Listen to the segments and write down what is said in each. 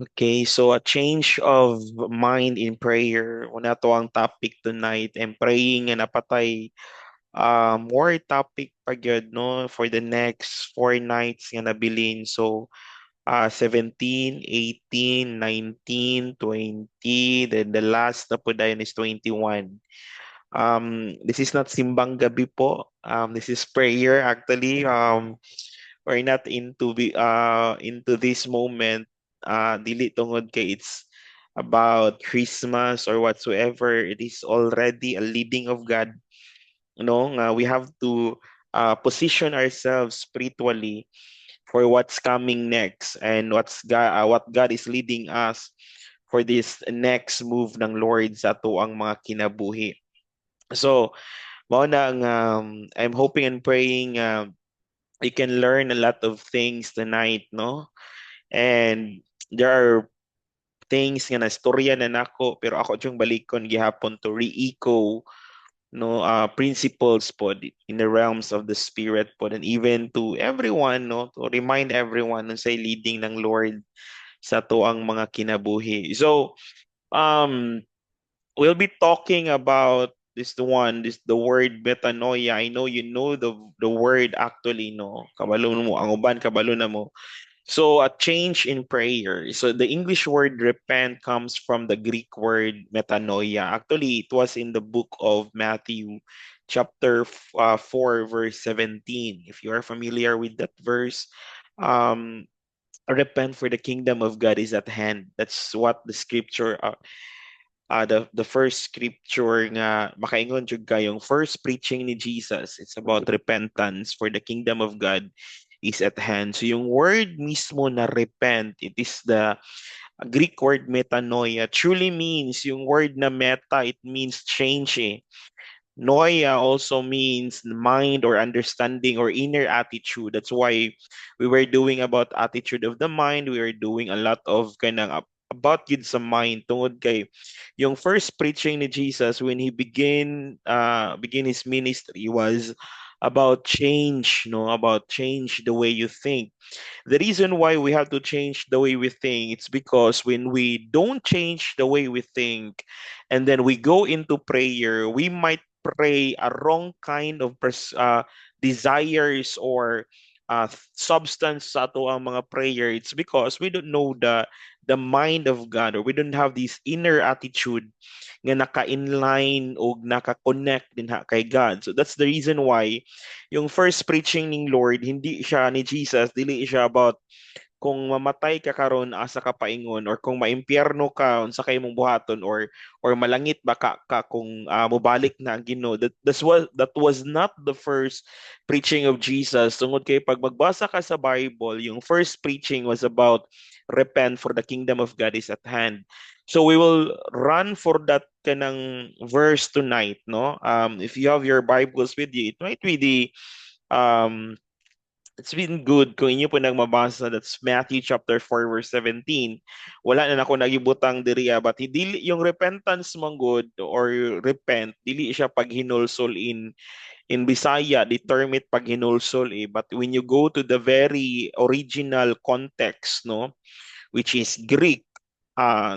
Okay, so a change of mind in prayer. Una to ang topic tonight. And praying nga napatay more topic pa gyud no for the next 4 nights nga nabilin. So 17, 18, 19, 20, then the last na po dayon is 21. This is not simbang gabi po. This is prayer actually. We're not into this moment. Dili tungod kay it's about Christmas or whatsoever. It is already a leading of God. We have to position ourselves spiritually for what's coming next and what God is leading us for this next move ng Lord sa ato ang mga kinabuhi. So, mao na ang I'm hoping and praying we can learn a lot of things tonight, no? And there are things nga nastorya na nako pero ako yung balikon gihapon to re-echo no principles po in the realms of the spirit po and even to everyone no to remind everyone ng say leading ng Lord sa to ang mga kinabuhi. So um we'll be talking about this the word metanoia. I know you know the word actually no. Kabalo mo ang uban kabalo na mo. So a change in prayer. So the English word repent comes from the Greek word metanoia. Actually, it was in the book of Matthew chapter 4 verse 17. If you are familiar with that verse, um repent for the kingdom of God is at hand. That's what the scripture the first scripture nga makaingon jud kayong first preaching ni Jesus. It's about repentance for the kingdom of God is at hand. So yung word mismo na repent, it is the Greek word metanoia. Truly means yung word na meta, it means change eh. Noia also means mind or understanding or inner attitude. That's why we were doing about attitude of the mind. We were doing a lot of kanang about yun sa mind tungod kay yung first preaching ni Jesus when he begin his ministry was about change, no, about change the way you think. The reason why we have to change the way we think, it's because when we don't change the way we think and then we go into prayer, we might pray a wrong kind of desires or substance sa ato ang mga prayer. It's because we don't know the mind of God, or we don't have this inner attitude nga naka-inline o naka-connect din kay God. So that's the reason why yung first preaching ng Lord, hindi siya ni Jesus, dili siya about kung mamatay ka karon asa ka paingon or kung maimpyerno ka unsa kay mong buhaton or malangit ba ka kung mobalik na ang Ginoo. That was not the first preaching of Jesus. Tungod kay pag magbasa ka sa Bible, yung first preaching was about repent for the kingdom of God is at hand. So we will run for that kanang verse tonight, no? If you have your Bibles with you, it might be um it's been good kung inyo po nang mabasa. That's Matthew chapter 4 verse 17. Wala na ako nagibutang diriya but dili yung repentance mong good or repent dili siya paghinulsol in Bisaya the term it paghinulsol eh, but when you go to the very original context no, which is Greek,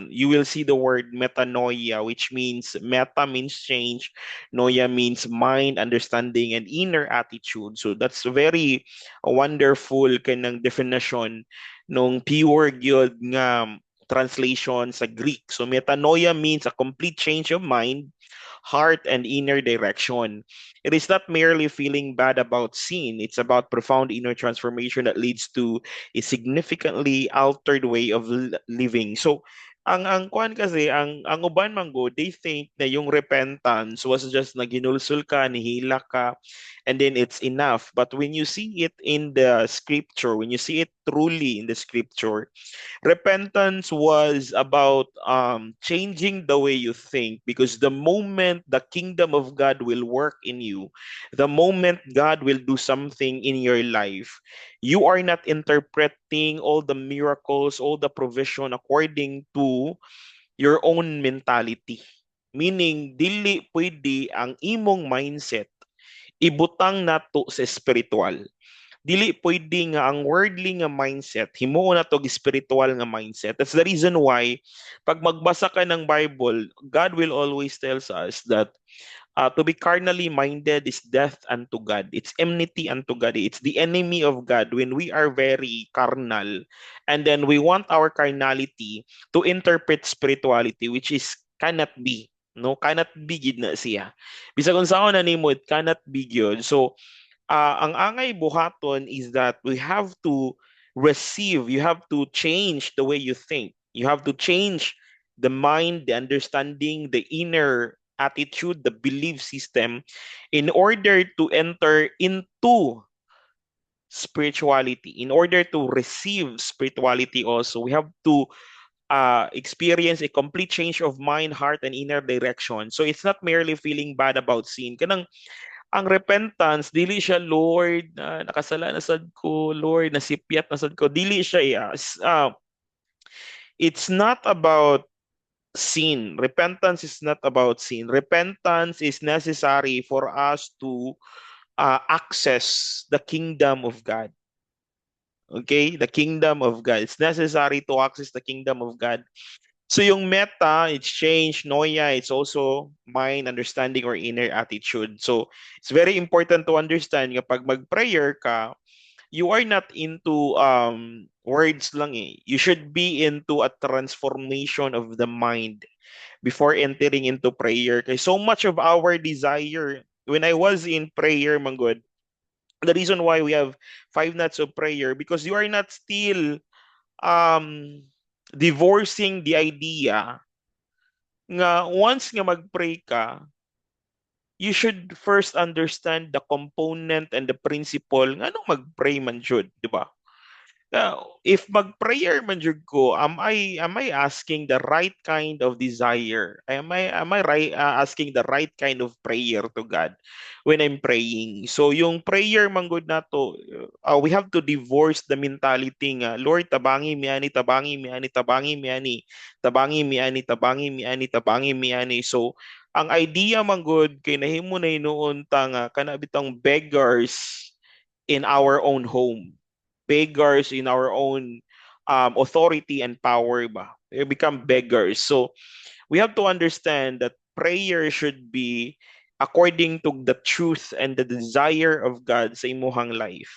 you will see the word metanoia, which means meta means change, noia means mind, understanding, and inner attitude. So that's very wonderful kanang definition nung pure gyud nga translation sa Greek. So metanoia means a complete change of mind, heart, and inner direction. It is not merely feeling bad about sin, it's about profound inner transformation that leads to a significantly altered way of living. So, ang kuan kasi ang uban man go, they think na yung repentance was just naginulsul ka, nihila ka, and then it's enough. But when you see it in the scripture, when you see it truly in the scripture, repentance was about changing the way you think, because the moment the kingdom of God will work in you, the moment God will do something in your life, you are not interpreting all the miracles, all the provision according to your own mentality. Meaning, dili pwede ang imong mindset ibutang nato sa spiritual. Dili pwede nga ang worldly nga mindset himuon na tog spiritual nga mindset. That's the reason why pag magbasa ka ng Bible, God will always tells us that to be carnally minded is death unto God. It's enmity unto God. It's the enemy of God when we are very carnal. And then we want our carnality to interpret spirituality, which is cannot be. No, cannot be gid na siya. Bisag kung saan na nimo, it cannot be gyud. So, ang angay buhaton is that we have to receive, you have to change the way you think. You have to change the mind, the understanding, the inner attitude, the belief system in order to enter into spirituality. In order to receive spirituality also, we have to experience a complete change of mind, heart, and inner direction. So it's not merely feeling bad about sin. Kanang ang repentance, dili siya, Lord, nakasala na sad ko, Lord, nasipyat na sad ko. Dili siya, it's not about sin. Repentance is not about sin. Repentance is necessary for us to access the kingdom of God. Okay? The kingdom of God. It's necessary to access the kingdom of God. So yung meta, it's change, noia, it's also mind, understanding, or inner attitude. So it's very important to understand kapag mag-prayer ka, you are not into words lang eh. You should be into a transformation of the mind before entering into prayer. Kaya so much of our desire, when I was in prayer, Manggod, the reason why we have 5 nights of prayer, because you are not still um divorcing the idea nga once nga mag-pray ka, you should first understand the component and the principle nga anong mag-pray man jud, di ba? If mag-prayer man jud ko, am I asking the right kind of desire? Am I right, asking the right kind of prayer to God when I'm praying? So yung prayer man gud nato, we have to divorce the mentality nga Lord tabangi mi ani, tabangi mi ani, tabangi mi ani, tabangi mi ani, tabangi mi ani, tabangi mi ani. So ang idea man gud kay nahimo na hinuon ta nga kana bitang beggars in our own home, beggars in our own authority and power ba? They become beggars. So we have to understand that prayer should be according to the truth and the desire of God sa imuhang life.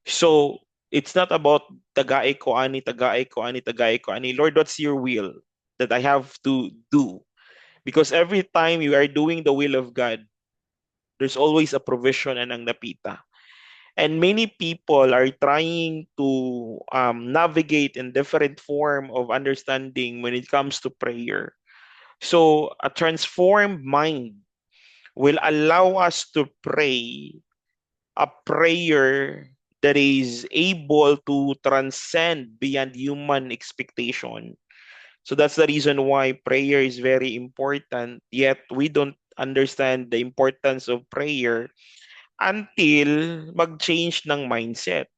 So it's not about tagaay ko ani, tagaay ko ani, tagaay ko ani. Lord, what's your will that I have to do? Because every time you are doing the will of God, there's always a provision and ang napita. And many people are trying to navigate in different form of understanding when it comes to prayer. So a transformed mind will allow us to pray a prayer that is able to transcend beyond human expectation. So that's the reason why prayer is very important, yet we don't understand the importance of prayer until mag-change ng mindset.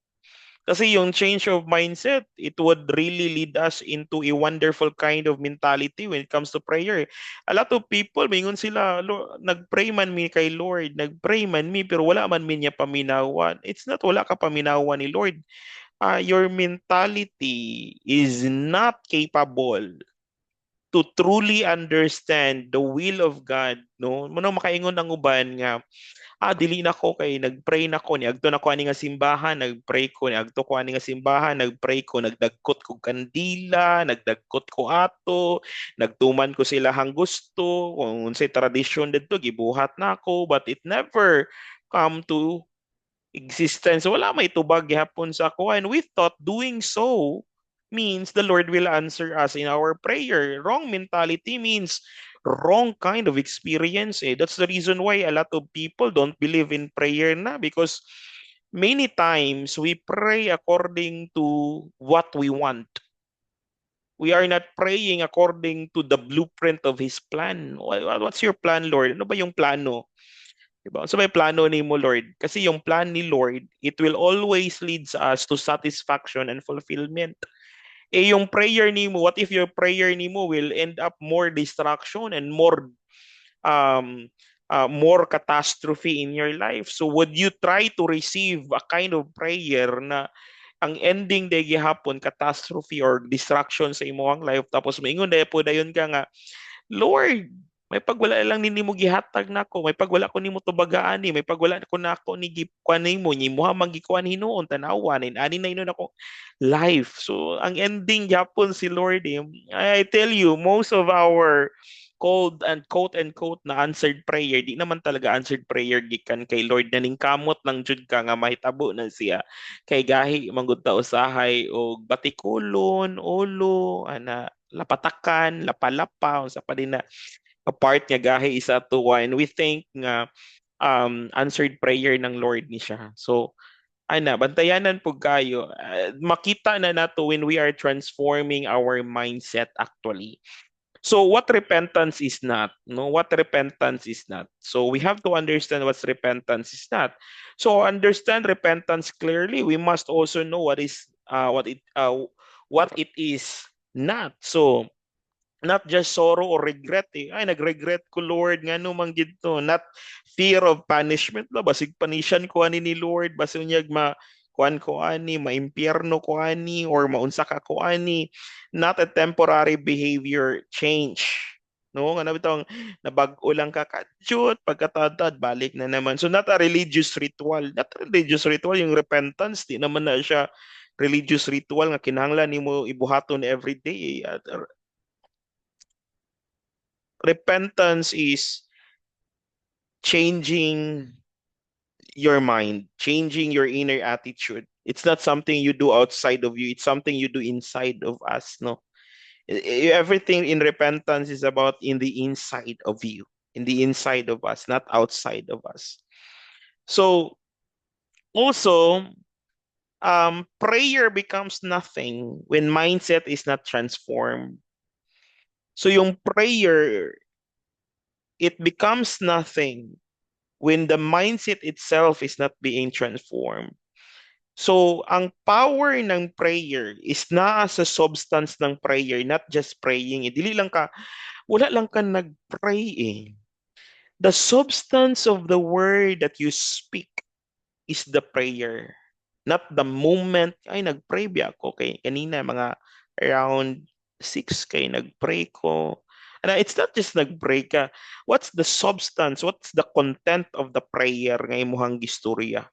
Kasi yung change of mindset, it would really lead us into a wonderful kind of mentality when it comes to prayer. A lot of people, mingon sila, nagpray man mi kay Lord, nagpray man mi, pero wala man mi niya paminawan. It's not wala ka paminawan ni Lord. Your mentality is not capable to truly understand the will of God, no? Muna makaingon ang uban nga, dili na ko kay nagpray na ko niadto na ko ani nga simbahan, nagpray ko niadto ko ani nga simbahan, nagpray ko, nagdagkot ko kandila, nagdagkot ko ato, nagtuman ko sila hang gusto, kung unsay tradisyon didto gibuhat na ako, but it never come to existence. Wala may tubag gihapon sa ako. And we thought doing so means the Lord will answer us in our prayer. Wrong mentality means wrong kind of experience. That's the reason why a lot of people don't believe in prayer na, because many times we pray according to what we want. We are not praying according to the blueprint of His plan. What's your plan, Lord? Ano ba yung plano? Diba? So may plano ni mo, Lord. Kasi yung plan ni Lord, it will always leads us to satisfaction and fulfillment. Yung prayer ni mo, what if your prayer ni mo will end up more distraction and more um more catastrophe in your life. So would you try to receive a kind of prayer na ang ending day gihapon catastrophe or distraction sa imong life, tapos maingon dahil po dayon ka nga, Lord, may pagwala lang nini mo gihatag nako, may pagwala ko nimo tubagaan ni, may pagwala ko nako ni gikuan nimo, ni mo man gikuan hinuon tanawan, ani na inon ako life. So ang ending gyapon si Lord, I tell you, most of our cold and quote and quote na answered prayer, di naman talaga answered prayer gikan kay Lord, na kamot ng jud ka nga mahitabo na siya kay gahi manggod ta usahay og batikulon, ulo, ana lapatakan, lapalapa, unsa pa din na a part nga gahi isa tuwa, and we think nga answered prayer ng Lord ni siya. So ana bantayanan pug kayo. Makita na nato when we are transforming our mindset actually. So what repentance is not, no? What repentance is not. So we have to understand what repentance is not. So understand repentance clearly, we must also know what it is not. So not just sorrow or regret, ay nagregret ko Lord nga no man gid to, not fear of punishment la, basig panisyan ko ani ni Lord, basig unyag kuan ko ani, maimpyerno ko ani, or maunsa ka ko ani. Not a temporary behavior change, no nga nabitong nabag-o lang ka kadyot pagkatadad balik na naman. So not a religious ritual, not religious ritual yung repentance, di naman na siya religious ritual nga kinahanglan nimo ibuhaton every day. Repentance is changing your mind, changing your inner attitude. It's not something you do outside of you, it's something you do inside of us, no? Everything in repentance is about in the inside of you, in the inside of us, not outside of us. So also, prayer becomes nothing when mindset is not transformed. So yung prayer, it becomes nothing when the mindset itself is not being transformed. So, ang power ng prayer is na sa substance ng prayer, not just praying. Dili lang ka, wala lang ka nag-pray eh. The substance of the word that you speak is the prayer. Not the moment, ay nag-pray ba ako kay kanina mga around 6 kay nag-pray ko. And it's not just nag-pray ka. What's the substance? What's the content of the prayer nga imuhang gistorya?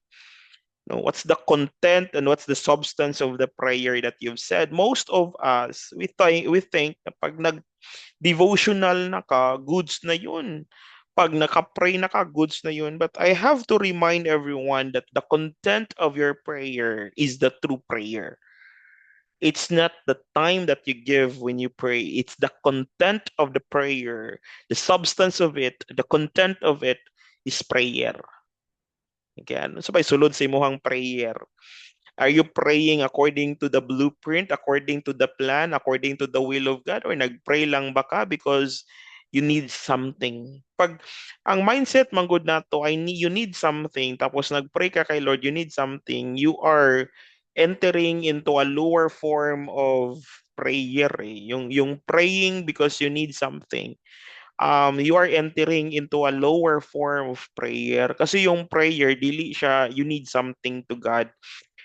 No, what's the content and what's the substance of the prayer that you've said? Most of us, we think na pag nag-devotional na ka, goods na yun. Pag naka-pray na ka, goods na yun. But I have to remind everyone that the content of your prayer is the true prayer. It's not the time that you give when you pray. It's the content of the prayer. The substance of it, the content of it is prayer. Okay, ano sabay sulod sa imuhang prayer? Are you praying according to the blueprint, according to the plan, according to the will of God, or nagpray lang ba ka because you need something? Pag ang mindset manggod nato ay you need something, tapos nagpray ka kay Lord, you need something, you are entering into a lower form of prayer. Yung praying because you need something, you are entering into a lower form of prayer. Kasi yung prayer, dili siya, you need something to God.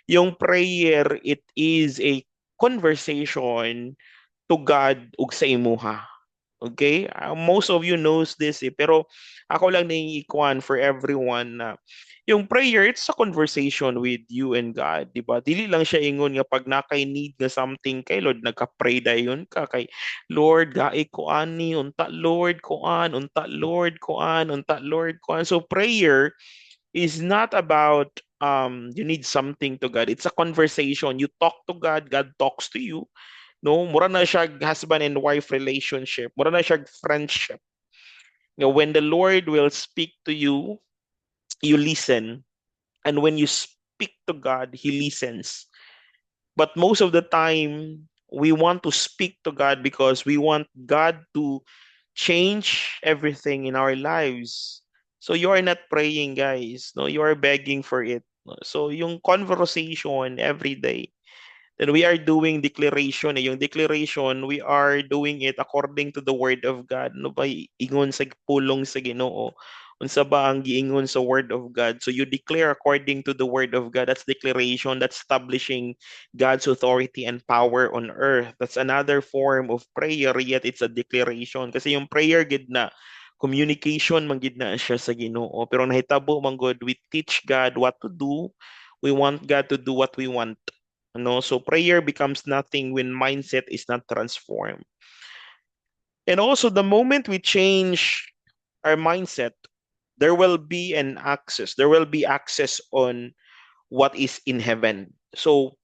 Yung prayer, it is a conversation to God ug sa imuha. Okay? Most of you knows this pero ako lang naiikuan for everyone na yung prayer, it's a conversation with you and God, di ba? Dili lang siya ingon nga pag nakay need nga something kay Lord, nagka-pray dayon ka kay Lord, gai ko ani, unta Lord ko an, unta Lord ko an, unta Lord ko an. So prayer is not about you need something to God. It's a conversation. You talk to God, God talks to you. No, mura na siya husband and wife relationship. Mura na siya friendship. When the Lord will speak to you, you listen. And when you speak to God, He listens. But most of the time, we want to speak to God because we want God to change everything in our lives. So you are not praying, guys. No, you are begging for it. So yung conversation every day, then we are doing declaration. Yung declaration, we are doing it according to the word of God. No ba ingon sa pulong sa Ginoo. unsa ba ang giingon sa word of God. So you declare according to the word of God. That's declaration. That's establishing God's authority and power on earth. That's another form of prayer, yet it's a declaration. Kasi yung prayer gid na communication man gid na siya sa Ginoo. Pero nahitabo man gud, we teach God what to do. We want God to do what we want. So prayer becomes nothing when mindset is not transformed. And also the moment we change our mindset, there will be access on what is in heaven. So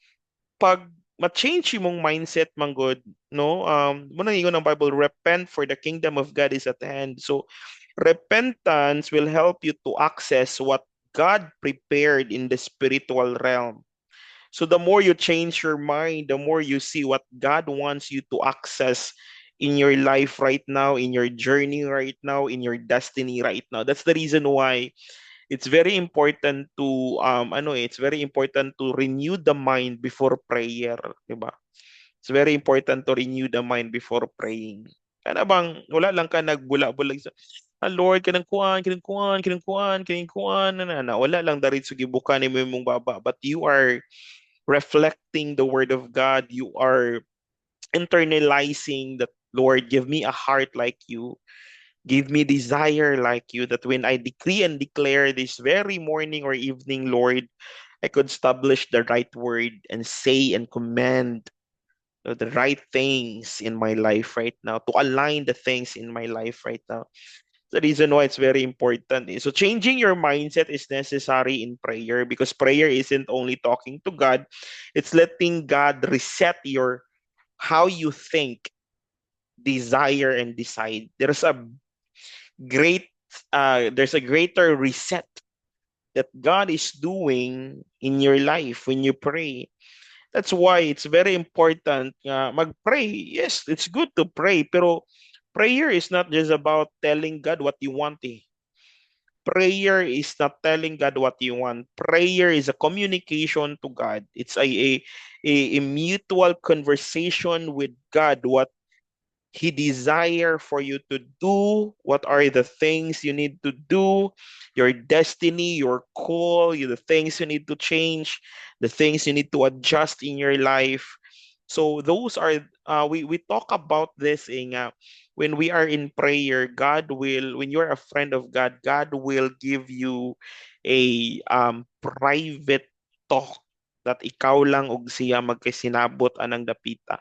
pag ma-change yung mindset man good, no? Muna yung ng Bible, repent for the kingdom of God is at hand. So repentance will help you to access what God prepared in the spiritual realm. So the more you change your mind, the more you see what God wants you to access in your life right now, in your journey right now, in your destiny right now. That's the reason why it's very important to it's very important to renew the mind before prayer, 'di ba? It's very important to renew the mind before praying. Kana bang wala lang ka nagbula-bulag sa Lord, kanang kuan, kanang kuan, kanang kuan, kanang kuan, na wala lang darit sa gibukan ni mong baba, but you are reflecting the word of God. You are internalizing that, Lord, give me a heart like you. Give me desire like you, that when I decree and declare this very morning or evening, Lord, I could establish the right word and say and command the right things in my life right now, to align the things in my life right now. The reason why it's very important is, so changing your mindset is necessary in prayer, because prayer isn't only talking to God, it's letting God reset your how you think, desire, and decide. Great there's a greater reset that God is doing in your life when you pray. That's why it's very important mag-pray. Yes, it's good to pray, pero prayer is not just about telling God what you want. Prayer is not telling God what you want. Prayer is a communication to God. It's a mutual conversation with God. What He desire for you to do, what are the things you need to do, your destiny, your call, the things you need to change, the things you need to adjust in your life. So those are we talk about this in when we are in prayer. God will, when you're a friend of God, God will give you a private talk that ikaw lang ug siya magkasinabot anang dapita.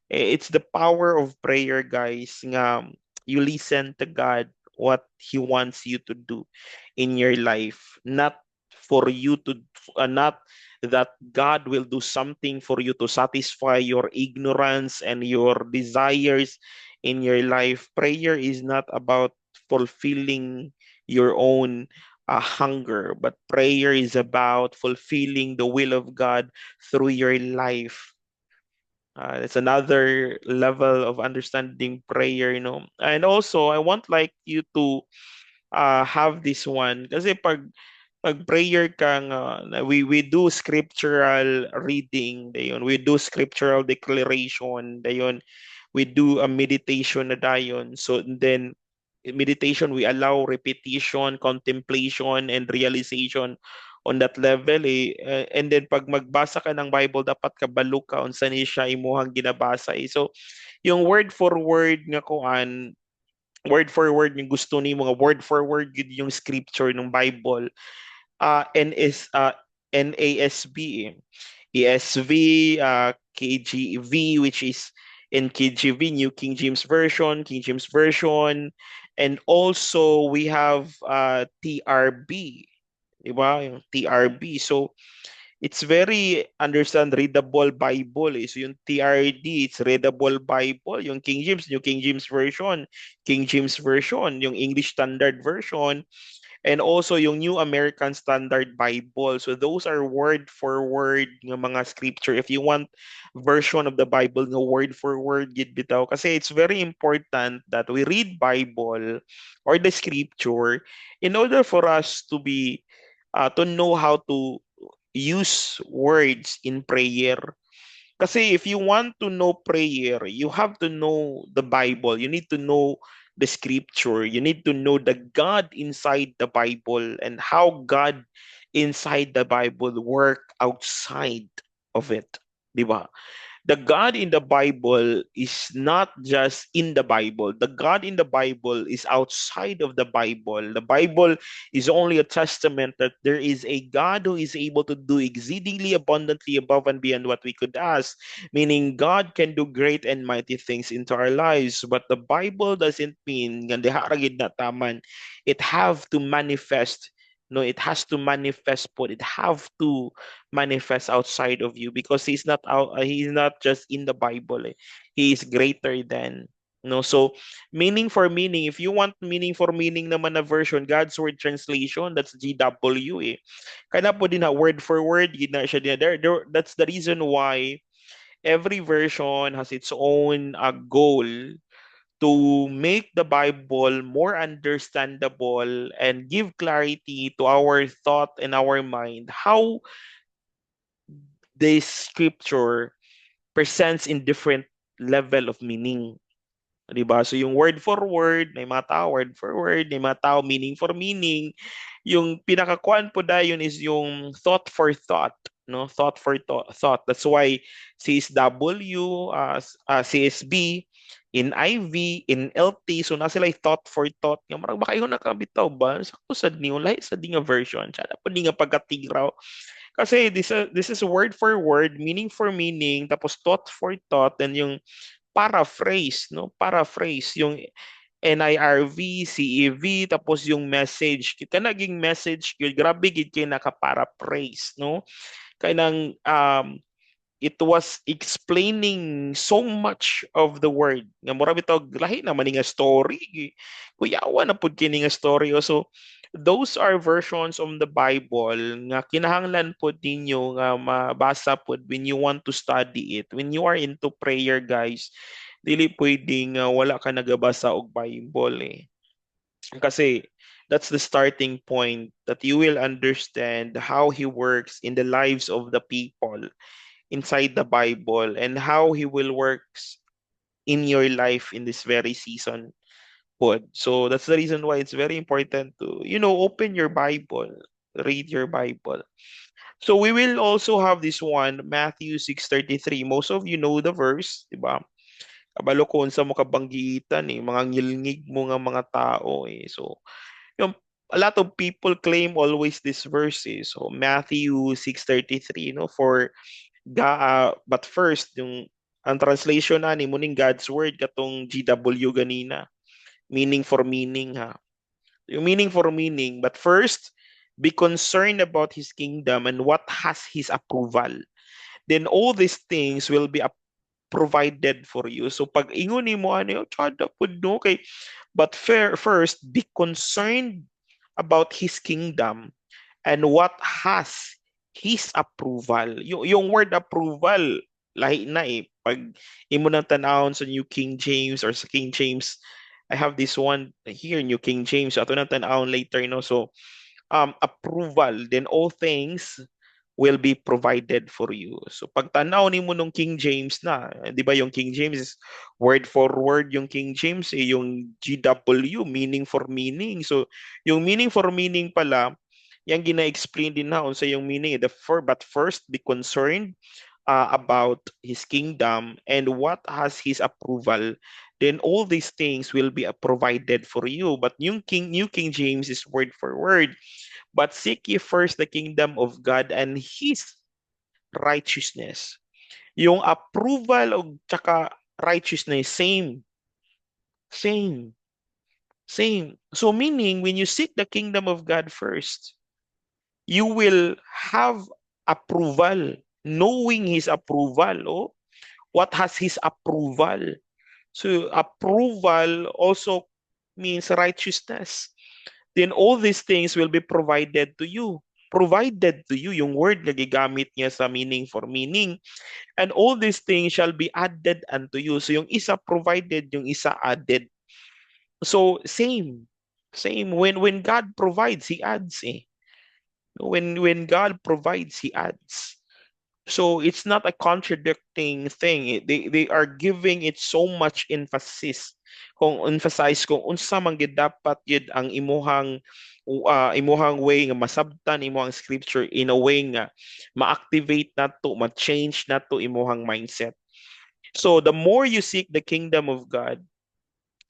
It's the power of prayer, guys. Nga you listen to God what He wants you to do in your life, not for you to, not that God will do something for you to satisfy your ignorance and your desires in your life. Prayer is not about fulfilling your own hunger, but prayer is about fulfilling the will of God through your life. It's another level of understanding prayer. And also, I want like you to have this one. Kasi pag prayer kang, we do scriptural reading, dayon. We do scriptural declaration, dayon. We do a meditation na dayon. So then, in meditation, we allow repetition, contemplation, and realization on that level. And then pag magbasa ka ng Bible, dapat kabalo ka unsa ni siya imuhang ginabasa. So yung word for word nga kuan, word for word yung gusto ni mga word for word yun yung scripture ng Bible. NASB, ESV, KJV, which is in KJV, New King James Version, and also we have TRB, di ba? Yung TRB. So it's very readable Bible. So yung TRD, it's readable Bible. Yung King James, New King James Version, yung English Standard Version, and also yung New American Standard Bible. So those are word for word ng mga scripture. If you want version of the Bible nga word for word gid bitaw, kasi it's very important that we read Bible or the scripture in order for us to know how to use words in prayer. Kasi if you want to know prayer, you have to know the Bible. You need to know the scripture. You need to know the God inside the Bible and how God inside the Bible work outside of it. Di ba? The God in the Bible is not just in the Bible. The God in the Bible is outside of the Bible. The Bible is only a testament that there is a God who is able to do exceedingly abundantly above and beyond what we could ask, meaning God can do great and mighty things into our lives. But the Bible doesn't mean nga diharagid na taman. It have to manifest. No, it has to manifest, but it have to manifest outside of you because he's not just in the Bible. He is greater than. No, so meaning for meaning, if you want meaning for meaning naman na version, God's Word Translation, that's GW eh. Kaya po din na word for word, yun na siya din. That's the reason why every version has its own goal to make the Bible more understandable and give clarity to our thought and our mind. How this scripture presents in different level of meaning. 'Di ba? So yung word for word, may mga tao word for word, may mga tao meaning for meaning. Yung pinakakuan po yun is yung thought for thought, no? Thought for thought. That's why CSW, CSB, in IV, in LT, so na sila thought for thought. Nga marag ba kayo nakabitaw ba? Sa kusad niyo, lahi sa di nga version. Sana po di nga pagkatigraw. Kasi this is word for word, meaning for meaning, tapos thought for thought, and yung paraphrase, no? Paraphrase, yung NIRV, CEV, tapos yung message. Kita naging message, yun, grabe gid kay naka-paraphrase, no? Kaya nang it was explaining so much of the word. Nga mura bitaw lahi naman nga story. Kuyawa na pud kini nga story. So those are versions of the Bible nga kinahanglan pod ninyo nga mabasa pod when you want to study it. When you are into prayer, guys, dili pwedeng wala ka nagabasa og Bible eh. Kasi that's the starting point that you will understand how he works in the lives of the people inside the Bible and how He will works in your life in this very season. Pod. So that's the reason why it's very important to, open your Bible, read your Bible. So we will also have this one, Matthew 6:33. Most of you know the verse, di ba? Kabalo ko unsa mo kabanggitan eh, mga ngilngig mo nga mga tao eh. So, yung a lot of people claim always this verse eh. So Matthew 6:33, for but first, ang translation na ni muning God's word katong GW ganina. Meaning for meaning ha. Yung meaning for meaning, but first, be concerned about His kingdom and what has His approval. Then all these things will be provided for you. So pag ingon mo ano, tsada pud no kay but first be concerned about His kingdom and what has his approval. Yung word approval, lahi na eh. Pag imo nang tanawon sa New King James or sa King James, I have this one here, New King James. Ato nang tanawon later, no? So, approval, then all things will be provided for you. So pag tanaw ni mo nung King James na, 'di ba yung King James is word for word yung King James yung GW meaning for meaning. So yung meaning for meaning pala, yang gina-explain din na sa yung meaning but first be concerned about his kingdom and what has his approval, then all these things will be provided for you. But yung New King James is word for word. But seek ye first the kingdom of God and His righteousness. Yung approval o tsaka righteousness, same. Same. Same. So meaning, when you seek the kingdom of God first, you will have approval, knowing His approval. Oh, what has His approval? So approval also means righteousness. Then all these things will be provided to you. Provided to you, yung word na gigamit niya sa meaning for meaning. And all these things shall be added unto you. So yung isa provided, yung isa added. So same. Same. When God provides, He adds eh. When God provides, He adds. So it's not a contradicting thing. They are giving it so much emphasis. Kung emphasize kung unsa man gid dapat gid ang imuhang way nga masabtan imuhang scripture in a way nga ma-activate nato, ma-change nato imuhang mindset. So the more you seek the kingdom of God,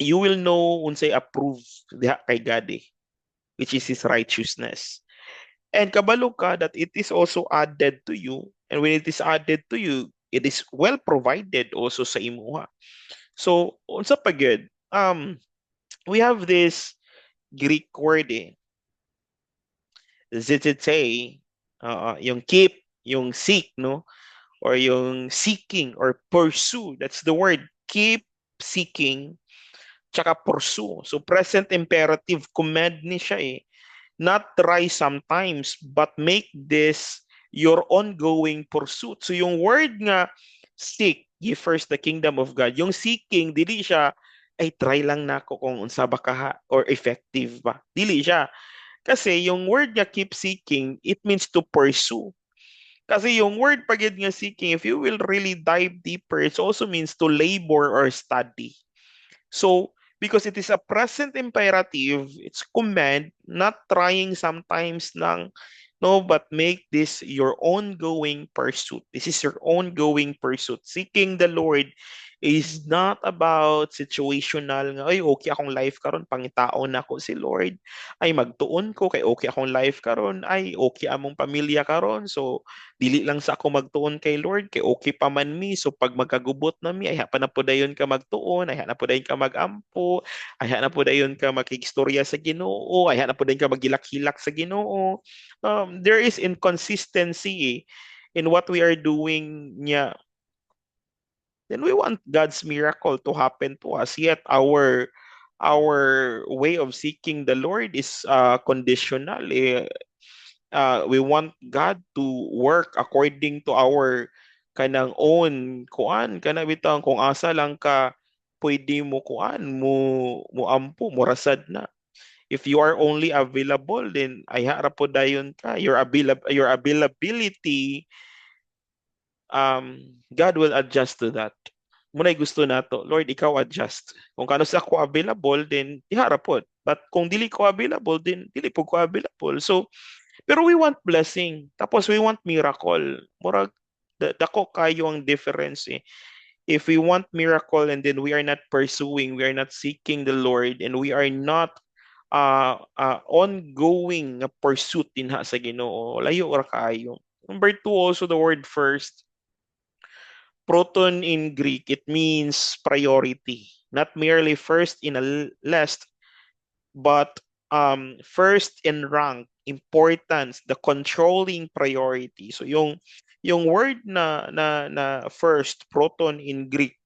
you will know unsay approve diha kay God, which is his righteousness. And kabalo ka that it is also added to you. And when it is added to you, it is well provided also sa imuha. So, unsa pa gyud? We have this Greek word zitete, yung keep, yung seek, no? Or yung seeking or pursue. That's the word. Keep seeking, tsaka pursue. So, present imperative command ni siya not try sometimes, but make this your ongoing pursuit. So yung word nga, seek ye first the kingdom of God. Yung seeking, dili siya, ay try lang nako kung unsa ba kaha or effective ba. Dili siya. Kasi yung word nga keep seeking, it means to pursue. Kasi yung word pagid nga seeking, if you will really dive deeper, it also means to labor or study. So, because it is a present imperative, it's command, not trying sometimes lang, no, but make this your ongoing pursuit. This is your ongoing pursuit. Seeking the Lord is not about situational nga, ay, okay akong life karon pangitaon na ako si Lord. Ay, magtuon ko, kay okay akong life karon. Ay, okay among pamilya karon. So, dili lang sa ako magtuon kay Lord, kay okay pa man mi. So, pag magkagubot na mi, ay, pa na po dayon ka magtuon, ay, na po dayon ka magampo, ay, na po dayon ka makikstorya sa Ginoo, ay, na po dayon ka magilak-hilak sa Ginoo. There is inconsistency in what we are doing niya. Then we want God's miracle to happen to us. Yet our way of seeking the Lord is conditional. We want God to work according to our kanang own kuan kana bitang kung asa lang ka pwede mo kuan mo ampo mo rasad na. If you are only available, then ay harap po dayon ka. Your availability, God will adjust to that. Muna'y gusto nato, Lord, ikaw adjust. Kung kano sa ako available, then iharap po. But kung dili ko available, then dili po ko available. So, pero we want blessing. Tapos we want miracle. Murag, dako kayo ang difference. If we want miracle and then we are not pursuing, we are not seeking the Lord, and we are not ongoing pursuit din ha sa Ginoo, layo ra kaayo. Number two, also the word first. Proton in Greek, it means priority. Not merely first in a list, but first in rank, importance, the controlling priority. So yung word na first, proton in Greek,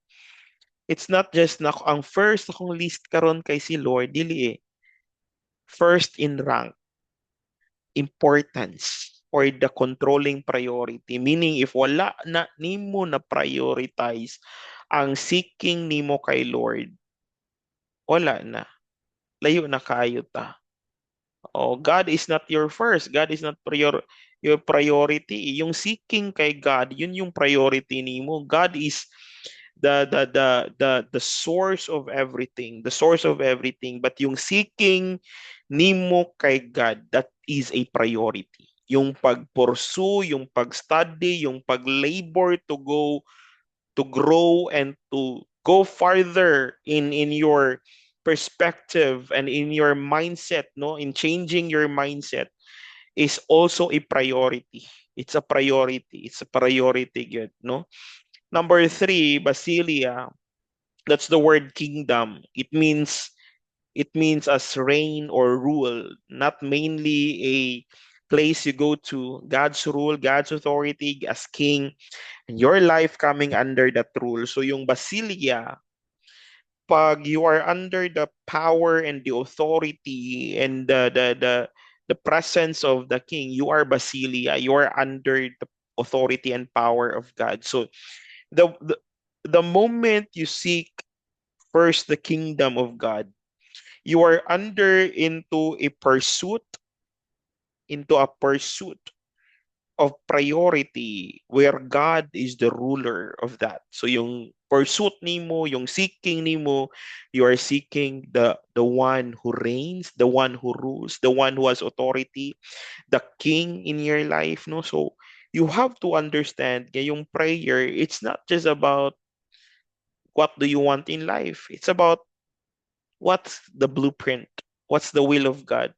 it's not just na ang first akong list karon kay si Lord, dili first in rank, importance or the controlling priority. Meaning if wala na nimo na prioritize ang seeking nimo kay Lord, wala na. Layo na kayo ta. Oh, God is not your first. God is not your priority. Yung seeking kay God, yun yung priority nimo. God is the source of everything, the source of everything. But yung seeking nimo kay God, that is a priority. Yung pag-pursue, yung pag-study, yung pag-labor to grow and to go farther in your perspective and in your mindset, no, in changing your mindset is also a priority. It's a priority. It's a priority, good, no? Number three, basilia. That's the word kingdom. It means as reign or rule, not mainly a place you go to. God's rule, God's authority as king, and your life coming under that rule. So yung basilia, pag you are under the power and the authority and the presence of the king, you are basilia. You are under the authority and power of God. So the the, the moment you seek first the kingdom of God, you are into a pursuit, into a pursuit. of priority where God is the ruler of that. So yung pursuit nimo, yung seeking nimo, you are seeking the one who reigns, the one who rules, the one who has authority, the king in your life, no? So you have to understand yung prayer, it's not just about what do you want in life. It's about what's the blueprint, what's the will of God.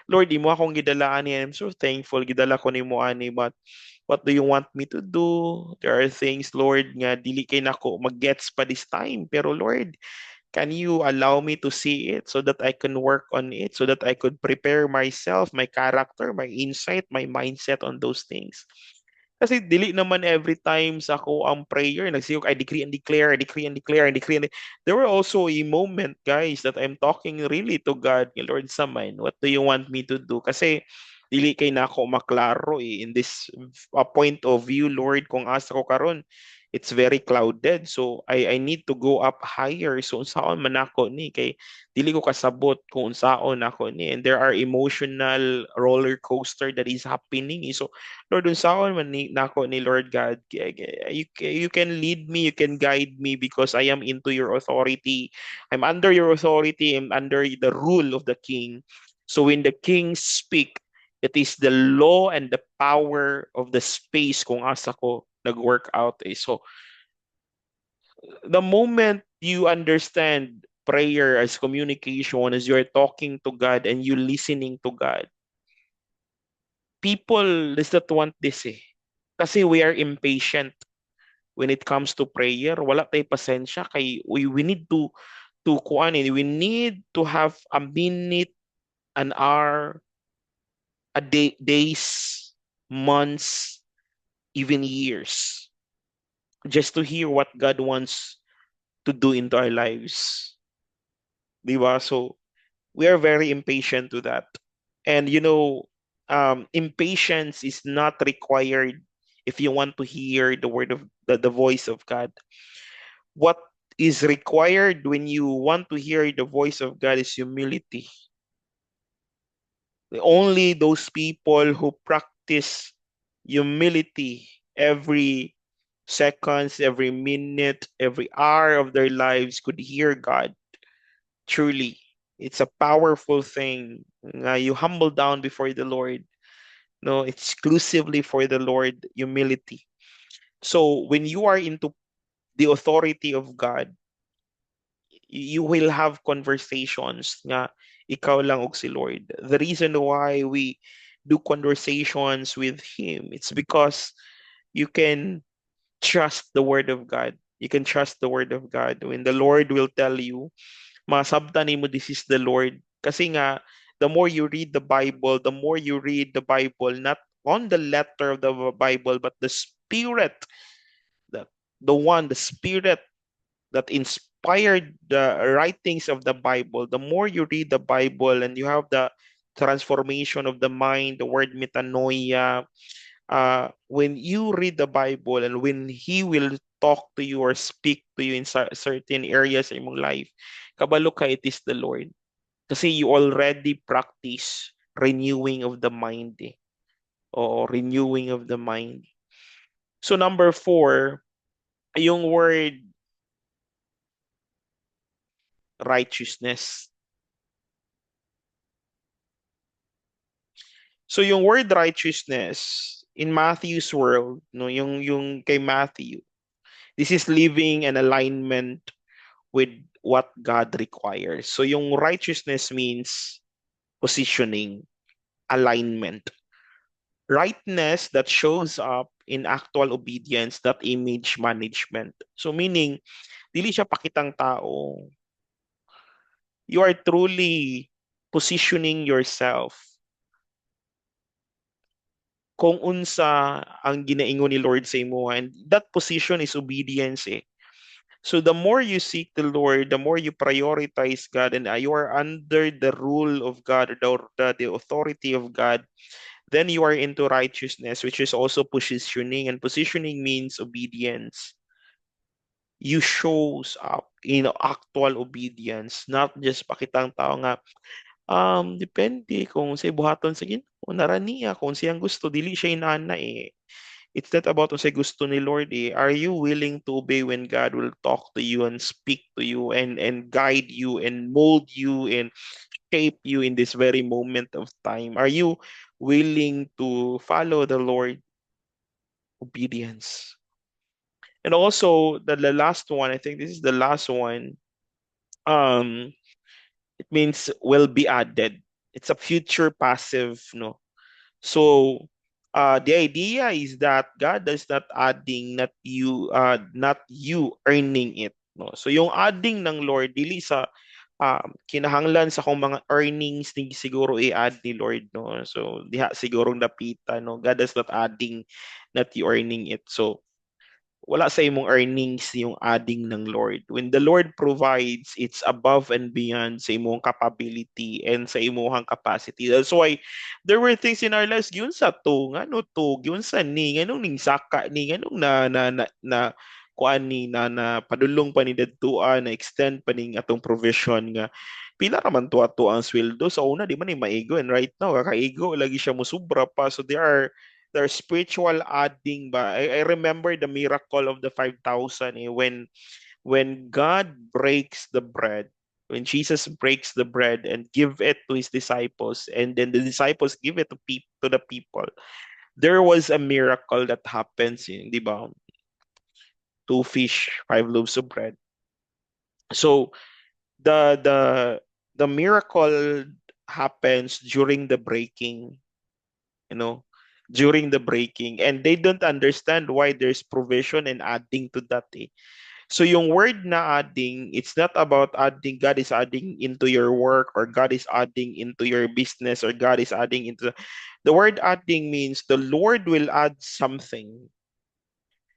Lord, imo akong gidalaan ni I'm so thankful gidala ko nimo ani, but what do you want me to do? There are things, Lord, nga dili kay nako mag-gets pa this time. Pero Lord, can you allow me to see it so that I can work on it, so that I could prepare myself, my character, my insight, my mindset on those things? Kasi dili naman every time sa ako ang prayer, nagsiyok, I decree and declare, I decree and declare, I decree and there were also a moment, guys, that I'm talking really to God, Lord, sa mind, what do you want me to do? Kasi dili kay na ako maklaro in this point of view, Lord, kung asa ko karon it's very clouded. So I need to go up higher. So unsaon man ako ni kay dili ko kasabot kung unsaon ako ni. And there are emotional roller coaster that is happening. So Lord, unsaon man ni nako ni Lord God, you can lead me, you can guide me because I am into your authority. I'm under your authority. I'm under the rule of the king. So when the king speak, it is the law and the power of the space kung asa ko nag-work out eh. So the moment you understand prayer as communication, as you're talking to God and you listening to God, people does not want this eh. Kasi we are impatient when it comes to prayer. Wala tayo pasensya kay we need to kuan eh. We need to have a minute, an hour, a day, days, months, even years just to hear what God wants to do into our lives. Di ba? So we are very impatient to that. And impatience is not required if you want to hear the word of the voice of God. What is required when you want to hear the voice of God is humility. Only those people who practice humility every seconds, every minute, every hour of their lives could hear God. Truly, it's a powerful thing. You humble down before the Lord. No, exclusively for the Lord, humility. So when you are into the authority of God, you will have conversations nga ikaw lang og si Lord. The reason why we do conversations with Him, it's because you can trust the Word of God. You can trust the Word of God. When the Lord will tell you, masabtan mo this is the Lord. Kasi nga, the more you read the Bible, the more you read the Bible, not on the letter of the Bible, but the Spirit, the, the Spirit that inspired the writings of the Bible, the more you read the Bible and you have the transformation of the mind, the word metanoia, when you read the Bible and when He will talk to you or speak to you in certain areas in your life, kabalo ka, it is the Lord. Kasi you already practice renewing of the mind eh. O renewing of the mind. So number 4, yung word righteousness. So yung word righteousness in Matthew's world, no, yung kay Matthew, this is living in alignment with what God requires. So yung righteousness means positioning, alignment. Rightness that shows up in actual obedience, that image management. So meaning, dili siya pakitang tao. You are truly positioning yourself kung unsa ang ginaingon ni Lord sa imo, and that position is obedience eh. So the more you seek the Lord, the more you prioritize God, and you are under the rule of God, the authority of God, then you are into righteousness, which is also positioning, and positioning means obedience. You shows up in actual obedience, not just pakitang tao nga, Depende kung sa buhaton sa Ginoo nara niya kung siyang gusto dili siya inana eh. It's not about kung sa gusto ni Lord eh. Are you willing to obey when God will talk to you and speak to you and guide you and mold you and shape you in this very moment of time? Are you willing to follow the Lord? Obedience. And also the last one, I think this is the last one. Um, it means will be added. It's a future passive, no. So the idea is that God is not adding, not you earning it. No? So yung adding ng Lord, dili sa kinahanglan sa kung mga earnings ni siguro i-add ni Lord. No? So diha siguro napita. No? God is not adding, not you earning it. So wala sa imong earnings yung adding ng Lord. When the Lord provides, it's above and beyond sa imong capability and sa imong capacity. That's why there were things in our lives, yun sa to, ngano to, yun sa ni, nganong ning saka ni, nganong kuan ni na padulong pa ni dadtuan na extend pa ning atong provision nga pila raman to ato ang sweldo sa una di man ni maigo and right now kakaigo lagi siya musubra pa so their spiritual adding ba. I remember the miracle of the 5,000 when God breaks the bread, when Jesus breaks the bread and give it to his disciples, and then the disciples give it to the people. There was a miracle that happens in, di ba? Two fish, five loaves of bread. So the the the miracle happens during the breaking, you know, during the breaking. And they don't understand why there's provision and adding to that. Eh. So yung word na adding, it's not about adding, God is adding into your work or God is adding into your business or God is adding into the word adding means the Lord will add something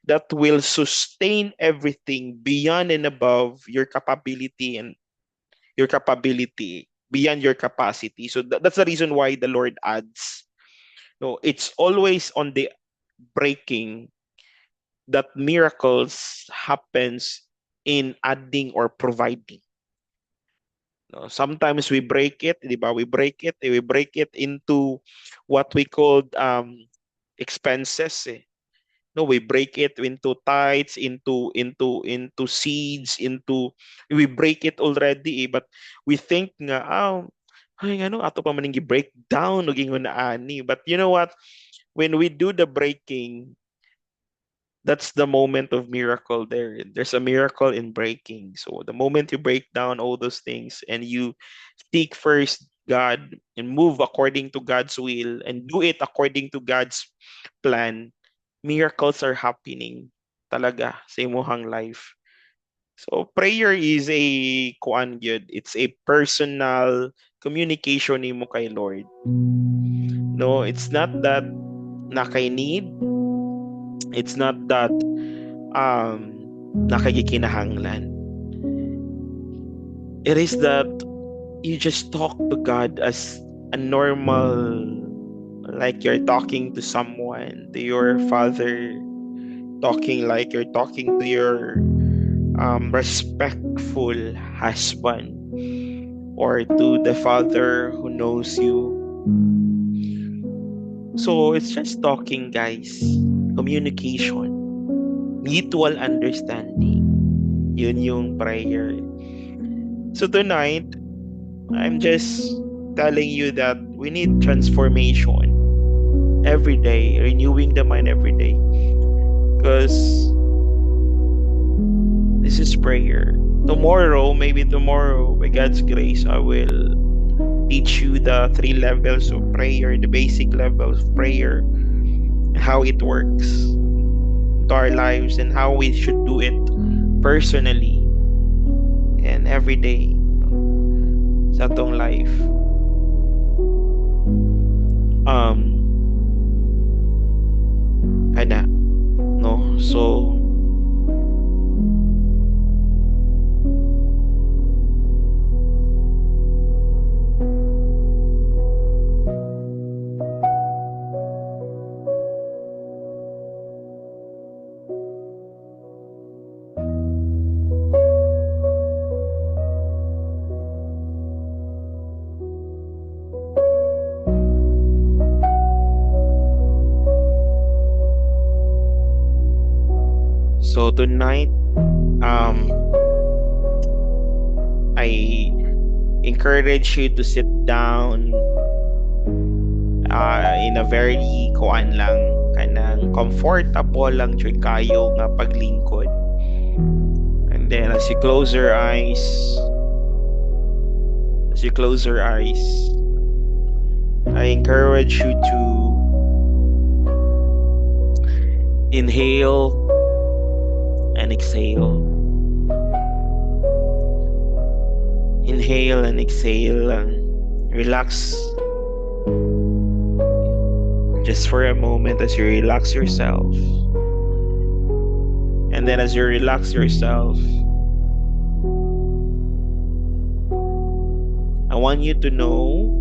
that will sustain everything beyond and above your capability and your capability beyond your capacity. So that's the reason why the Lord adds. No, it's always on the breaking that miracles happens in adding or providing. No, sometimes we break it, di ba? We break it into what we called expenses. Eh. No, we break it into tithes, into seeds, into we break it already. Eh, but we think nga, ay ano, ato pa maning break down, naging na ani. But you know what? When we do the breaking, that's the moment of miracle there. There's a miracle in breaking. So the moment you break down all those things and you seek first God and move according to God's will and do it according to God's plan, miracles are happening talaga sa imuhang life. So prayer is a kuan gyud. It's a personal communication nimo kay Lord. No, it's not that na kay need. It's not that nakagikinahanglan. It is that you just talk to God as a normal, like you're talking to someone, to your father, talking like you're talking to your respectful husband or to the father who knows you. So it's just talking, guys. Communication, mutual understanding. Yun yung prayer. So tonight, I'm just telling you that we need transformation every day, renewing the mind every day. Because this is prayer. Tomorrow, maybe tomorrow, by God's grace, I will teach you the 3 levels of prayer, the basic levels of prayer, how it works to our lives, and how we should do it personally and every day sa atong life. Ana, no? So, So tonight, I encourage you to sit down in a very kuan lang, kanang comfortable lang jud kayo nga paglingkod. And then as you close your eyes, I encourage you to inhale and exhale. Inhale and exhale. Relax just for a moment as you relax yourself. And then as you relax yourself, I want you to know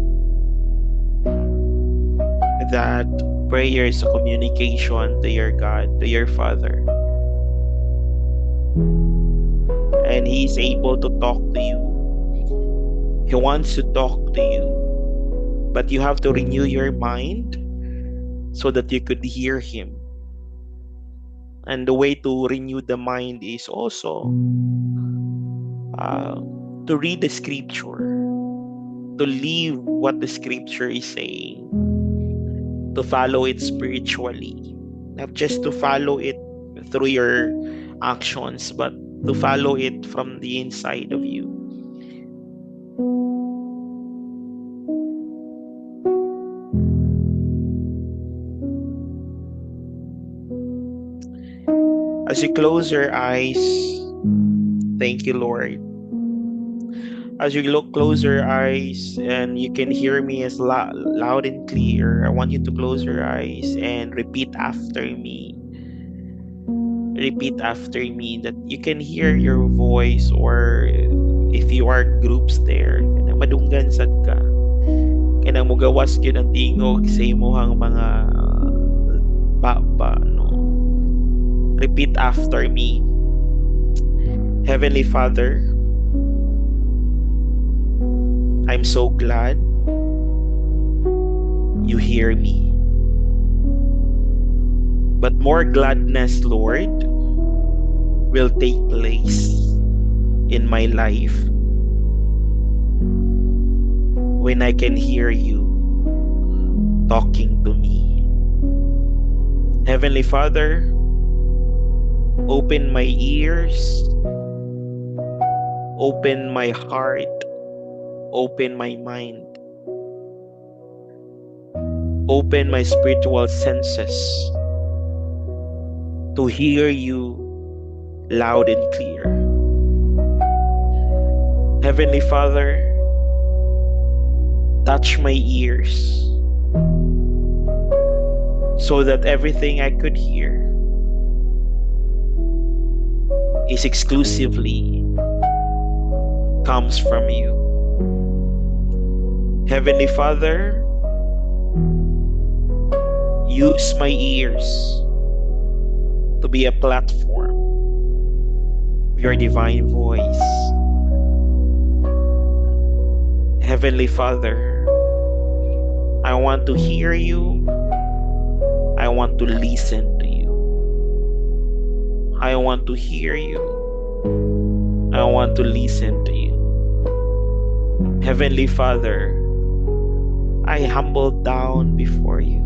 that prayer is a communication to your God, to your Father. And He's able to talk to you. He wants to talk to you. But you have to renew your mind so that you could hear Him. And the way to renew the mind is also to read the scripture, to live what the scripture is saying, to follow it spiritually, not just to follow it through your actions, but to follow it from the inside of you. As you close your eyes, thank you, Lord. As you close your eyes and you can hear me as loud and clear, I want you to close your eyes and repeat after me. Repeat after me that you can hear your voice, or if you are groups there, kanang madunggan sad ka. Kanang mugawas gyud ang tingog sa imong mga baba, no? Repeat after me. Heavenly Father, I'm so glad you hear me. But more gladness, Lord, will take place in my life when I can hear you talking to me. Heavenly Father, open my ears, open my heart, open my mind, open my spiritual senses to hear you loud and clear. Heavenly Father, touch my ears so that everything I could hear is exclusively comes from you. Heavenly Father, use my ears to be a platform of your divine voice. Heavenly Father, I want to hear you. I want to listen to you. I want to hear you. I want to listen to you. Heavenly Father, I humble down before you,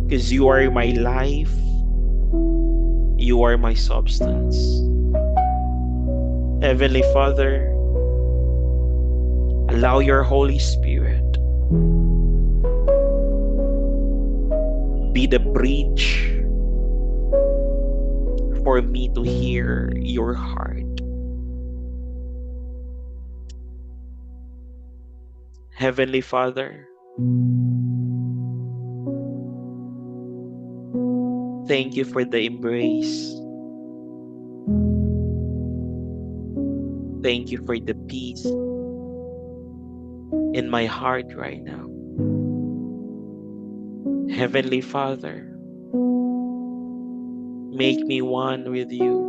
because you are my life. You are my substance. Heavenly Father, allow your Holy Spirit be the bridge for me to hear your heart. Heavenly Father, thank you for the embrace. Thank you for the peace in my heart right now. Heavenly Father, make me one with you.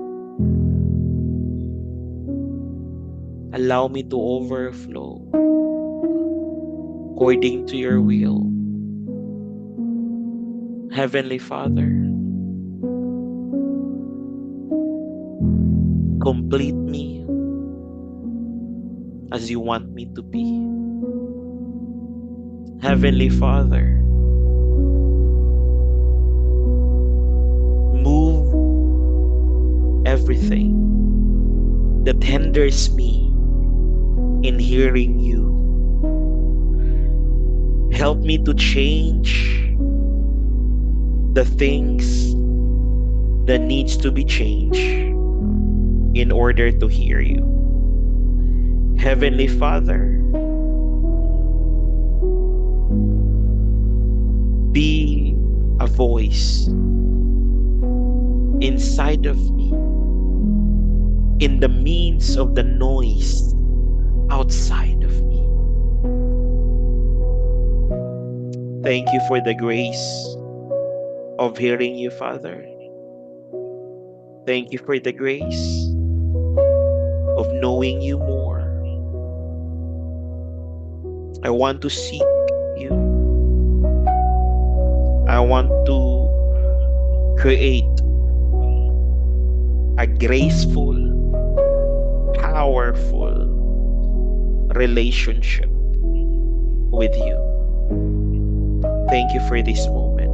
Allow me to overflow according to your will. Heavenly Father, Complete me as you want me to be. Heavenly Father, move everything that hinders me in hearing you. Help me to change the things that needs to be changed in order to hear you. Heavenly Father, be a voice inside of me, in the midst of the noise outside of me. Thank you for the grace of hearing you, Father. Thank you for the grace of knowing you more. I want to seek you. I want to create a graceful, powerful relationship with you. Thank you for this moment.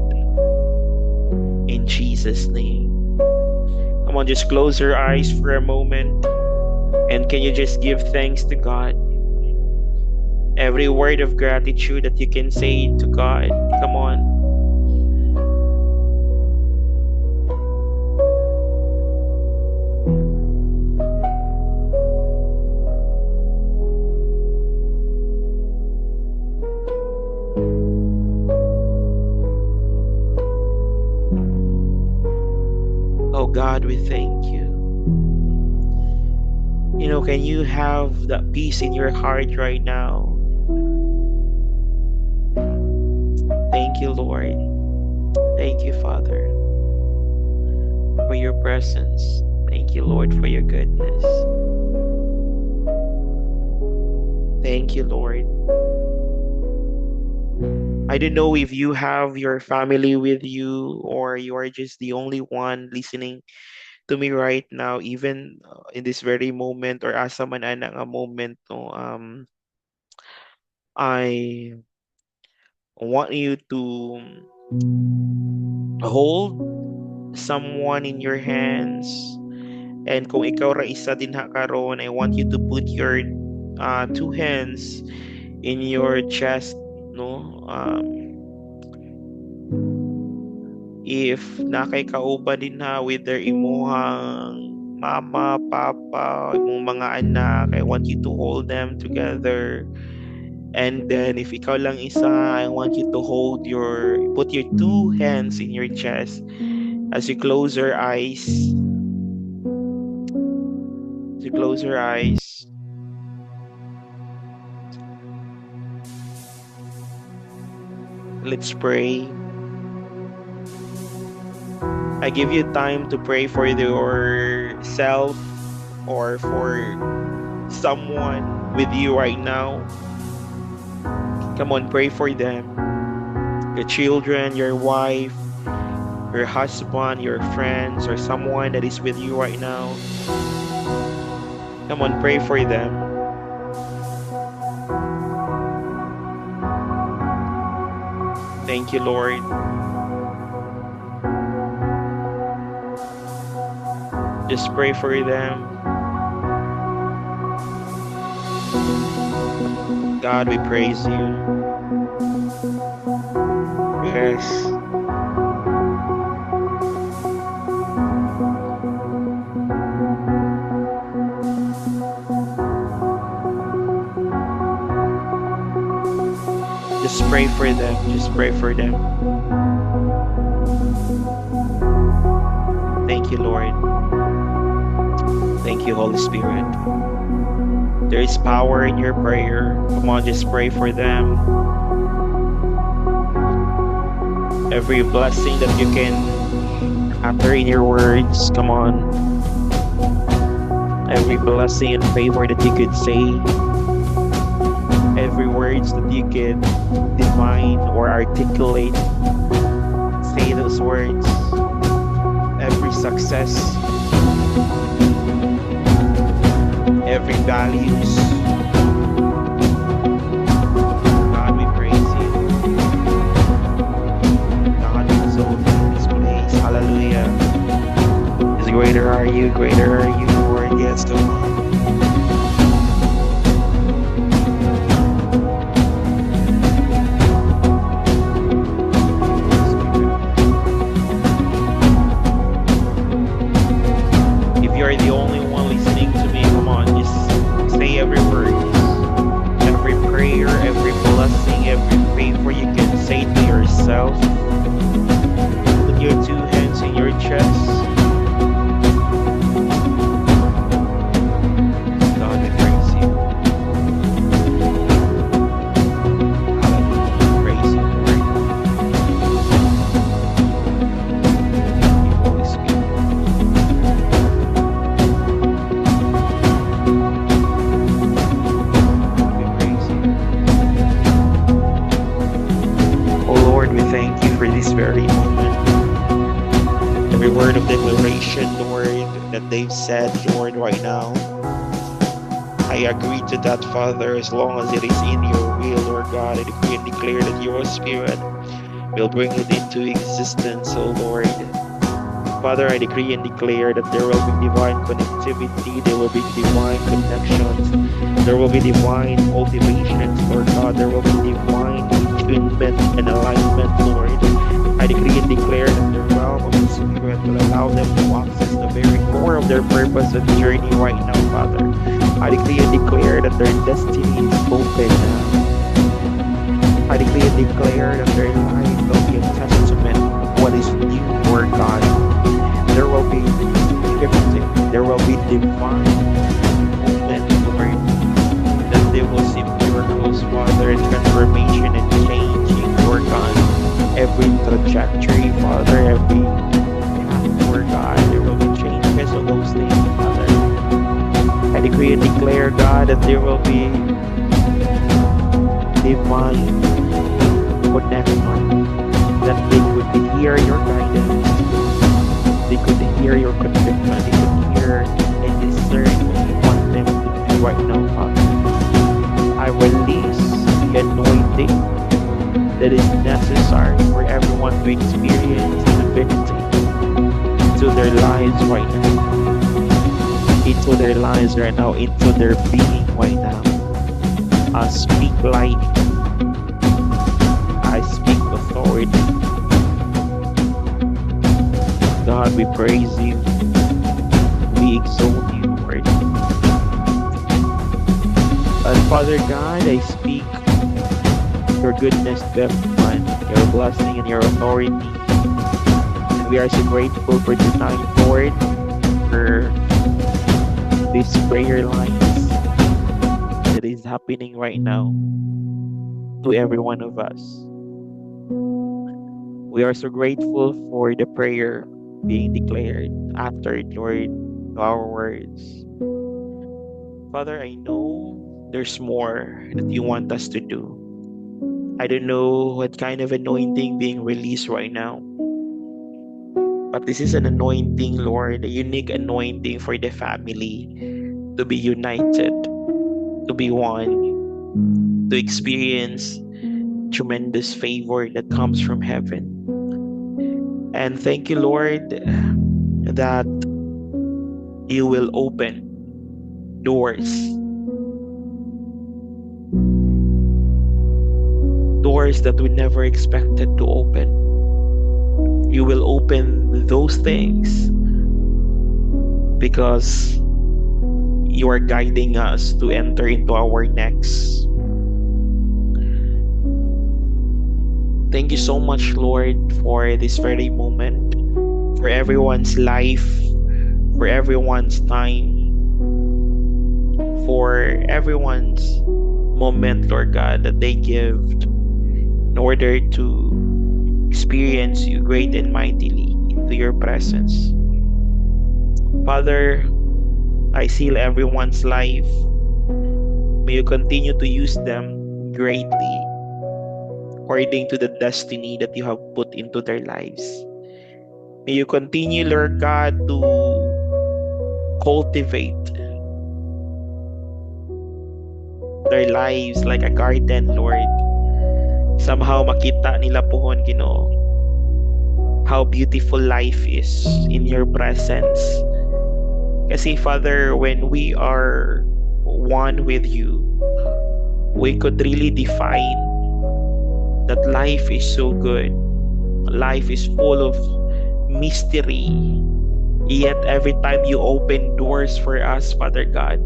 In Jesus' name. Come on, just close your eyes for a moment. And can you just give thanks to God? Every word of gratitude that you can say to God. Come on. Oh God, we thank you. You know, can you have that peace in your heart right now? Thank you, Lord. Thank you, Father, for your presence. Thank you, Lord, for your goodness. Thank you, Lord. I don't know if you have your family with you or you are just the only one listening to me right now, even in this very moment or asa man ana nga moment, no, I want you to hold someone in your hands, and kung ikaw ra isa din ha karon, I want you to put your two hands in your chest, no, if nakay kauban din ha with their imuhang mama, papa, imong mga anak, I want you to hold them together. And then if ikaw lang isa, I want you to put your two hands in your chest as you close your eyes. As you close your eyes. Let's pray. I give you time to pray for yourself or for someone with you right now. Come on, pray for them. Your children, your wife, your husband, your friends, or someone that is with you right now. Come on, pray for them. Thank you, Lord. Just pray for them. God, we praise you. Yes. Just pray for them. Just pray for them. Thank you, Lord. Thank you, Holy Spirit. There is power in your prayer. Come on, just pray for them. Every blessing that you can utter in your words, come on. Every blessing and favor that you could say. Every words that you can define or articulate. Say those words. Every success every values. God, we praise you. God, we exalt you in this place. Hallelujah. Is greater are you, Lord. Yes, the one. If you're the only one listening to me, come on, just say every word, every prayer, every blessing, every favor you can say to yourself. Put your two hands in your chest. God, we praise you. Hallelujah. Praise you, Lord. Thank you, Holy Spirit. God, we praise you. Oh Lord, we thank you for this very moment. Every word of declaration, Lord, that they've said, Lord, right now. I agree to that, Father, as long as it is in your will, Lord God. I decree and declare that your Spirit will bring it into existence, oh Lord. Father, I decree and declare that there will be divine connectivity, there will be divine connections, there will be divine cultivations, Lord God. There will be divine attunement and alignment, Lord. I decree and declare that the realm of the Spirit will allow them to access the very core of their purpose and journey right now, Father. I decree and declare that their destiny is open now. I decree and declare that their life will be a testament of what is new, Lord God. There will be shifting, there will be divine movement, Lord, that they will see miracles, Father, and transformation and changing, Lord God. Every trajectory, Father, every path, Lord God, there will be changes of those things, Father. I decree and declare, God, that there will be divine connection, that they could hear your guidance, they could hear your conviction, they could hear and discern what you want them to do right now, Father. I release the anointing that is necessary for everyone to experience divinity into their lives right now, into their lives right now, into their being right now. I speak life. I speak authority. God, we praise you. We exalt you, Lord. And Father God, I speak your goodness to everyone, your blessing and your authority. And we are so grateful for tonight, Lord, for these prayer lines that is happening right now to every one of us. We are so grateful for the prayer being declared after, Lord, our words. Father, I know there's more that you want us to do. I don't know what kind of anointing being released right now, but this is an anointing, Lord, a unique anointing for the family to be united, to be one, to experience tremendous favor that comes from heaven. And thank you, Lord, that you will open doors that we never expected to open. You will open those things because you are guiding us to enter into our next. Thank you so much, Lord, for this very moment, for everyone's life, for everyone's time, for everyone's moment, Lord God, that they give in order to experience you great and mightily into your presence. Father, I seal everyone's life. May you continue to use them greatly according to the destiny that you have put into their lives. May you continue, Lord God, to cultivate their lives like a garden, Lord. Somehow makita nila pohon, Ginoo, how beautiful life is in your presence. Kasi Father, when we are one with you, we could really define that life is so good. Life is full of mystery. Yet every time you open doors for us, Father God,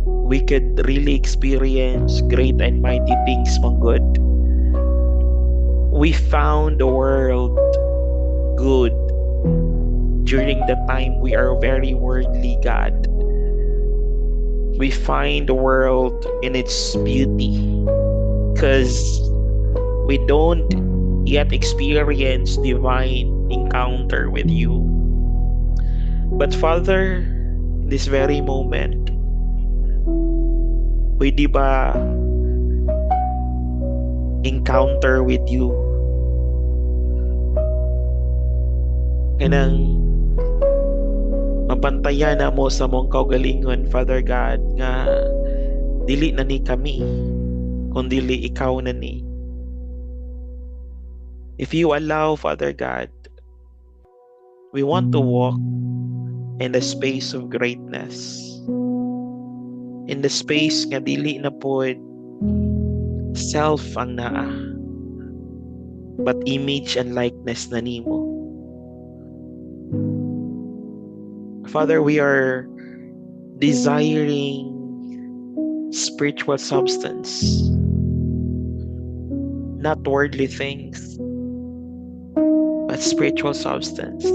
we could really experience great and mighty things, mong good. We found the world good during the time we are very worldly, God. We find the world in its beauty because we don't yet experience divine encounter with you. But Father, in this very moment, we di ba encounter with you? Kanang mapantayan na mo sa mong kaugalingon, Father God, nga dili na ni kami, kundi ikaw na ni. If you allow, Father God, we want to walk in the space of greatness. In the space nga dili na po self ang naa, but image and likeness na nimo. Father, we are desiring spiritual substance, not worldly things, but spiritual substance.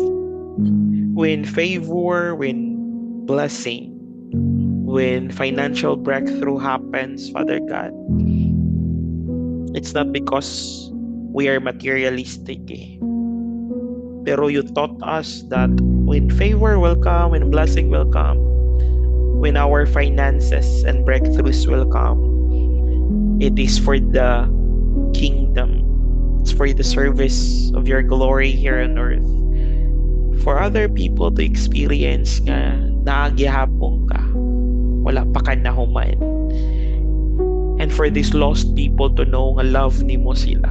When favor, when blessing, when financial breakthrough happens, Father God, it's not because we are materialistic, pero you taught us that when favor will come, when blessing will come, when our finances and breakthroughs will come, it is for the kingdom. It's for the service of your glory here on earth. For other people to experience nga naagihapon ka, wala pa ka nahuman. And for these lost people to know nga love ni mo sila,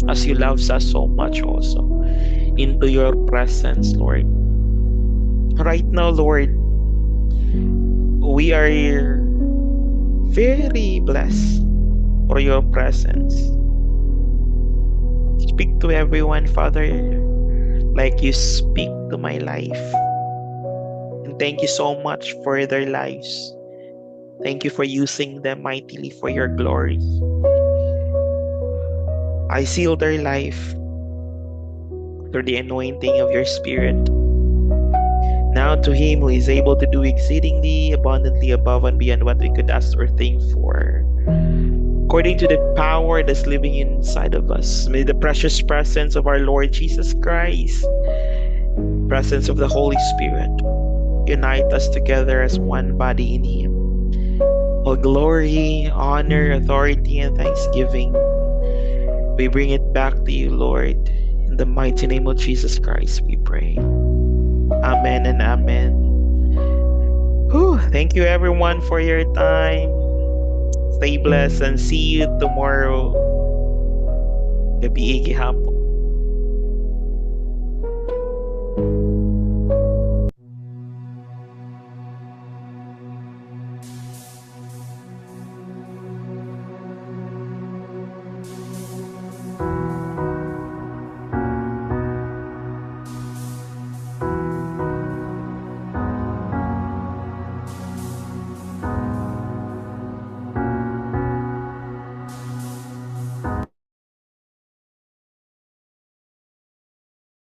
as you love us so much also, into your presence, Lord. Right now, Lord, we are very blessed for your presence. Speak to everyone, Father, like you speak to my life. And thank you so much for their lives. Thank you for using them mightily for your glory. I seal their life through the anointing of your Spirit. Now to him who is able to do exceedingly abundantly above and beyond what we could ask or think for, according to the power that's living inside of us, may the precious presence of our Lord Jesus Christ, presence of the Holy Spirit, unite us together as one body in him. All glory, honor, authority, and thanksgiving, we bring it back to you, Lord. In the mighty name of Jesus Christ, we pray. Amen and amen. Whew, thank you everyone for your time. Stay blessed and see you tomorrow. Gabi gihapon.